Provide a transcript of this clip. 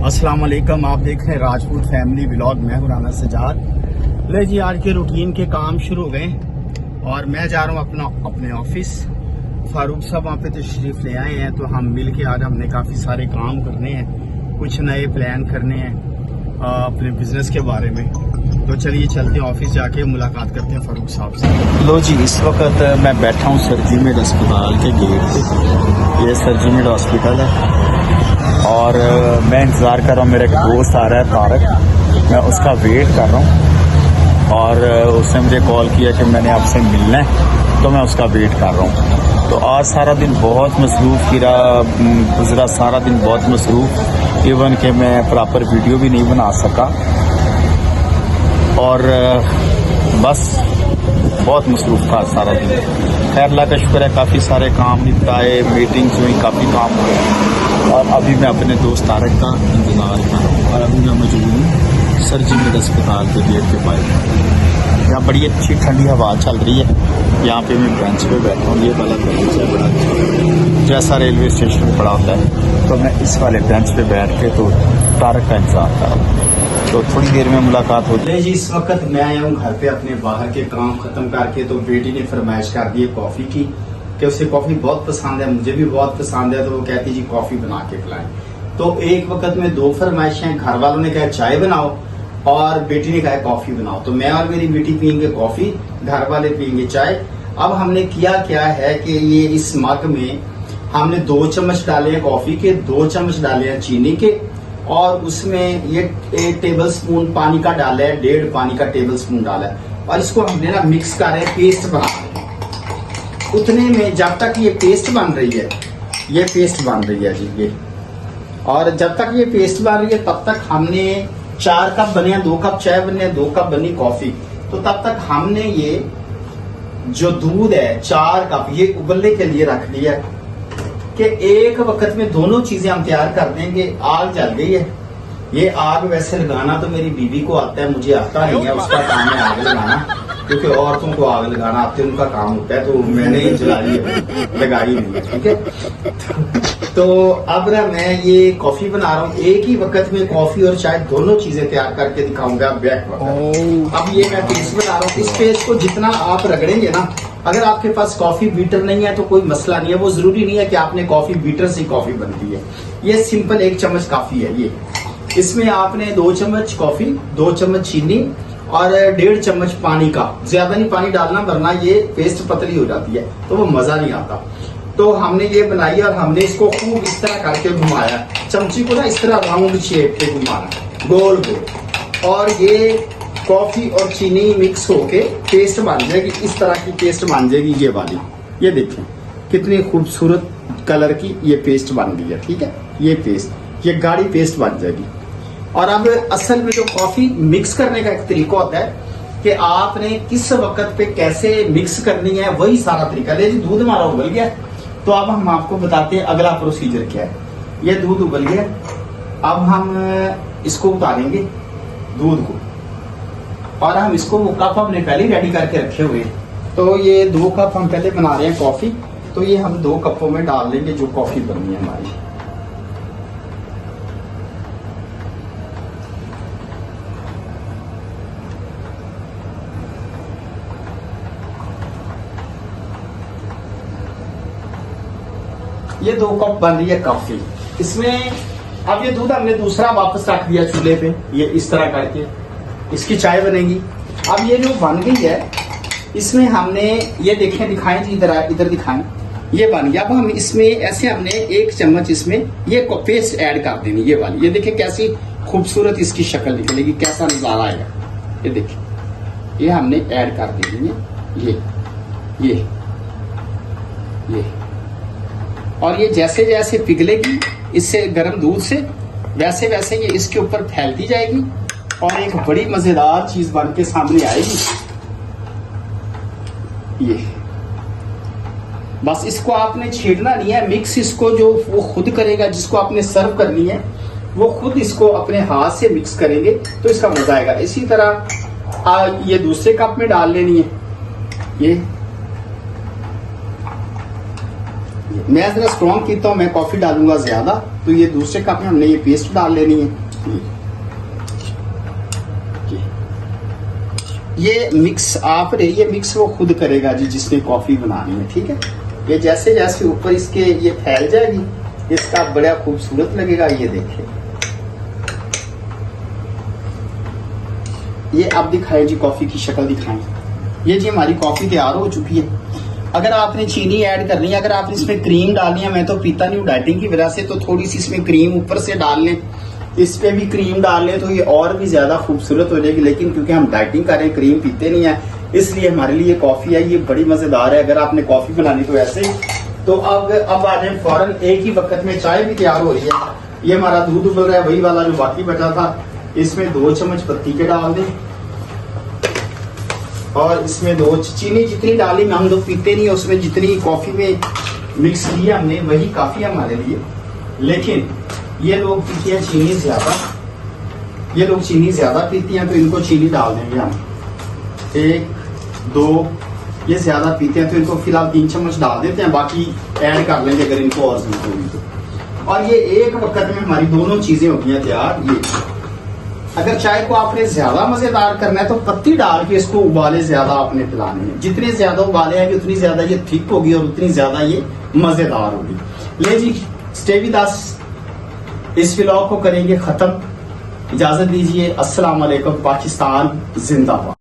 अस्सलाम वालेकुम। आप देख रहे हैं राजपूत फैमिली व्लॉग। मैं हूं राना सजाद। ले जी, आज के रूटीन के काम शुरू हो गए और मैं जा रहा हूं अपने ऑफिस। फारूक साहब वहाँ पे तशरीफ ले आए हैं, तो हम मिल के आज हमने काफ़ी सारे काम करने हैं, कुछ नए प्लान करने हैं अपने बिजनेस के बारे में। तो चलिए चलते हैं ऑफिस, जाके मुलाकात करते हैं फारूक साहब से। लो जी, इस वक्त मैं बैठा हूँ सरजीमेड अस्पताल के गेट पे। ये सरजीमेड हॉस्पिटल है और मैं इंतज़ार कर रहा हूँ। मेरा एक दोस्त आ रहा है तारक, मैं उसका वेट कर रहा हूँ और उसने मुझे कॉल किया कि मैंने आपसे मिलना है, तो मैं उसका वेट कर रहा हूँ। तो आज सारा दिन बहुत मसरूफ़ गुजरा, सारा दिन बहुत मसरूफ़, इवन कि मैं प्रॉपर वीडियो भी नहीं बना सका और बस बहुत मसरूफ़ था सारा दिन। खैर अल्लाह का शुक्र है, काफ़ी सारे काम निपटाए, मीटिंग्स हुई, काफ़ी काम हुए और अभी मैं अपने दोस्त तारक का इंतजार कर रहा हूँ। और अभी मैं मौजूद हूँ सरजीमेड अस्पताल के गेट के पास। यहाँ बड़ी अच्छी ठंडी हवा चल रही है। यहाँ पे मैं बेंच पे बैठा हूँ। ये वाला बेंच है बड़ा अच्छा, जैसा रेलवे स्टेशन में पड़ा होता है। तो मैं इस वाले बेंच पे बैठ के तो तारक का इंतजार कर रहा हूँ। तो थोड़ी देर में मुलाकात होती है जी। इस वक्त मैं आया हूँ घर पे, अपने बाहर के काम खत्म करके। तो बेटी ने फरमाइश कर दी है कॉफी की, कि उसे कॉफी बहुत पसंद है, मुझे भी बहुत पसंद है। तो वो कहती जी कॉफी बना के पिलाएं। तो एक वक्त में दो फरमाइशें, घर वालों ने कहा चाय बनाओ और बेटी ने कहा कॉफी बनाओ। तो मैं और मेरी बेटी पियेंगे कॉफी, घर वाले पियेंगे चाय। अब हमने किया क्या है कि ये इस मग में हमने 2 चम्मच डाले हैं कॉफी के, 2 चम्मच डाले हैं चीनी के और उसमें ये 1 टेबल स्पून पानी का डाला है, 1.5 पानी का टेबल स्पून डाला है और इसको हमने ना मिक्स कर रहे हैं, पेस्ट बना रहे हैं। उतने में जब तक ये पेस्ट बन रही है, ये पेस्ट बन रही है जी ये, और जब तक ये पेस्ट बन रही है तब तक हमने 4 कप बने, 2 कप चाय बने, 2 कप बनी कॉफी। तो तब तक हमने ये जो दूध है 4 कप ये उबलने के लिए रख दिया है कि एक वक्त में दोनों चीजें हम तैयार कर देंगे। आग जल गई है। ये आग वैसे लगाना तो मेरी बीवी को आता है, मुझे आता नहीं है। उसका काम है आग लगाना, क्योंकि औरतों को आग लगाना आते उनका काम होता है। तो मैंने ही जलाई है, लगाई नहीं है, ठीक है। तो अब ना मैं ये कॉफी बना रहा हूँ, एक ही वक्त में कॉफी और चाय दोनों चीजें तैयार करके दिखाऊंगा बैक वक्त। अब ये मैं पेस्ट बना रहा हूँ। इस पेस्ट को जितना आप रगड़ेंगे ना, अगर आपके पास कॉफी बीटर नहीं है तो कोई मसला नहीं है। वो जरूरी नहीं है कि आपने कॉफी बीटर से कॉफी बनती है। ये सिंपल 1 चम्मच काफी है। ये इसमें आपने 2 चम्मच कॉफी, 2 चम्मच चीनी और 1.5 चम्मच पानी का, ज्यादा नहीं पानी डालना वरना ये पेस्ट पतली हो जाती है तो वो मजा नहीं आता। तो हमने ये बनाई और हमने इसको खूब इस तरह करके घुमाया, चमची को ना इस तरह राउंड शेप पे घुमाना, गोल गोल, और ये कॉफी और चीनी मिक्स होके पेस्ट बन जाएगी। इस तरह की पेस्ट बन जाएगी ये वाली। ये देखें कितनी खूबसूरत कलर की ये पेस्ट बन गई है, ठीक है। ये पेस्ट, ये गाढ़ी पेस्ट बन जाएगी। और अब असल में जो कॉफी मिक्स करने का एक तरीका होता है कि आपने किस वक्त पे कैसे मिक्स करनी है, वही सारा तरीका। ले जी, दूध हमारा उबल गया, तो अब हम आपको बताते हैं अगला प्रोसीजर क्या है। ये दूध उबल गया, अब हम इसको उतारेंगे दूध को, और हम इसको वो कप हमने पहले ही रेडी करके रखे हुए। तो ये 2 कप हम पहले बना रहे हैं कॉफी, तो ये हम 2 कपों में डाल देंगे जो कॉफी बननी है हमारी। ये 2 कप बन रही है कॉफी। इसमें अब ये दूध हमने दूसरा वापस रख दिया चूल्हे पे, ये इस तरह करके इसकी चाय बनेगी। अब ये जो बन गई है, इसमें हमने ये देखें, दिखाएं जी, इधर दिखाएं, ये बन गया। अब हम इसमें ऐसे हमने 1 चम्मच इसमें ये पेस्ट ऐड कर देनी, ये वाली। ये देखें कैसी खूबसूरत इसकी शक्ल निकलेगी, कैसा नजारा आएगा। ये देखें, ये हमने ऐड कर देनी है, ये और ये जैसे जैसे पिघलेगी इससे गर्म दूध से, वैसे वैसे ये इसके ऊपर फैलती जाएगी और एक बड़ी मजेदार चीज बन के सामने आएगी। ये बस इसको आपने छेड़ना नहीं है, मिक्स इसको जो वो खुद करेगा। जिसको आपने सर्व करनी है वो खुद इसको अपने हाथ से मिक्स करेंगे तो इसका मजा आएगा। इसी तरह ये दूसरे कप में डाल लेनी है। ये मैं जरा स्ट्रॉन्ग कीता हूं, मैं कॉफी डालूंगा ज्यादा, तो ये दूसरे कप में हमने ये पेस्ट डाल लेनी है। ये मिक्स आप ये मिक्स वो खुद करेगा जी जिसने कॉफी बनानी है, ठीक है। ये जैसे जैसे ऊपर इसके ये फैल जाएगी, इसका बड़ा खूबसूरत लगेगा। ये देखिए, ये आप दिखाएं जी, कॉफी की शक्ल दिखाएं। ये जी हमारी कॉफी तैयार हो चुकी है। अगर आपने चीनी ऐड करनी है, अगर आपने इसमें क्रीम डालनी है, मैं तो पीता नहीं हूँ डाइटिंग की वजह से, तो थोड़ी सी इसमें क्रीम ऊपर से डाल लें, इस पे भी क्रीम डाल लें तो ये और भी ज्यादा खूबसूरत हो जाएगी। लेकिन क्योंकि हम डाइटिंग कर रहे हैं, क्रीम पीते नहीं है, इसलिए हमारे लिए कॉफी है ये बड़ी मजेदार है। अगर आपने कॉफी बनानी तो ऐसे ही, तो अब आ जाए फौरन एक ही वक्त में चाय भी तैयार हो रही है। ये हमारा दूध उबल रहा है, वही वाला जो बाकी बचा था। इसमें 2 चम्मच पत्ती के डाल दें और इसमें 2 चीनी जितनी डाली में हम लोग पीते नहीं है, उसमें जितनी कॉफी में मिक्स की है हमने वही काफी है हमारे लिए। लेकिन ये लोग पीते हैं चीनी ज्यादा, ये लोग चीनी ज्यादा पीती हैं, तो इनको चीनी डाल देंगे हम 1 2। ये ज्यादा पीते हैं तो इनको फिलहाल 3 चम्मच डाल देते हैं, बाकी ऐड कर लेंगे अगर इनको और जरूरत होगी तो। और ये एक वक्त में हमारी दोनों चीजें हो गई तैयार। ये अगर चाय को आपने ज्यादा मजेदार करना है तो पत्ती डाल के इसको उबाले ज्यादा आपने पिलाने हैं। जितने ज्यादा उबाले आएंगे उतनी ज्यादा ये थिक होगी और उतनी ज्यादा ये मजेदार होगी। ले जी, स्टे विद अस, इस व्लॉग को करेंगे खत्म। इजाजत दीजिए, अस्सलाम वालेकुम, पाकिस्तान जिंदाबाद।